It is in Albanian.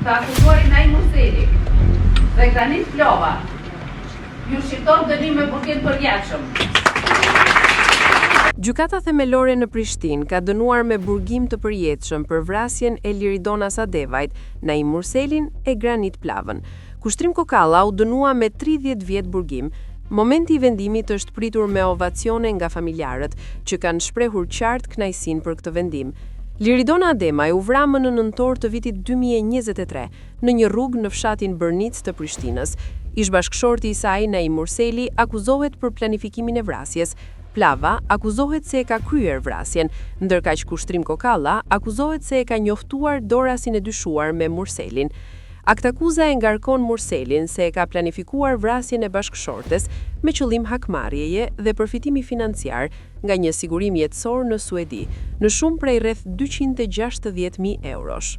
të akuzuarit Naim Murseli dhe Granit Plova ju shqipton dënim me burgim përjetshëm. Gjykata themelore në Prishtinë ka dënuar me burgim të përjetshëm për vrasjen e Liridonas Adevajt, Naim Murselin e Granit Plavën. Kushtrim Kokalla u dënua me 30 vjet burgim. Momenti i vendimit është pritur me ovacione nga familjarët, që kanë shprehur qartë kënaqësinë për këtë vendim. Liridona Ademaj u vra më në nëntor të vitit 2023 në një rrugë në fshatin Bërnic të Prishtinës. Ish-bashkëshorti i saj, Naim Murseli, akuzohet për planifikimin e vrasjes. Plava akuzohet se e ka kryer vrasjen, ndërkaq Kushtrim Kokalla akuzohet se e ka njoftuar dorasin e dyshuar me Murselin. Aktakuza e ngarkon Murselin se e ka planifikuar vrasjen e bashkëshortes me qëllim hakmarrjeje dhe përfitimi financiar nga një sigurim jetësor në Suedi, në shumë prej rreth 260.000 eurosh.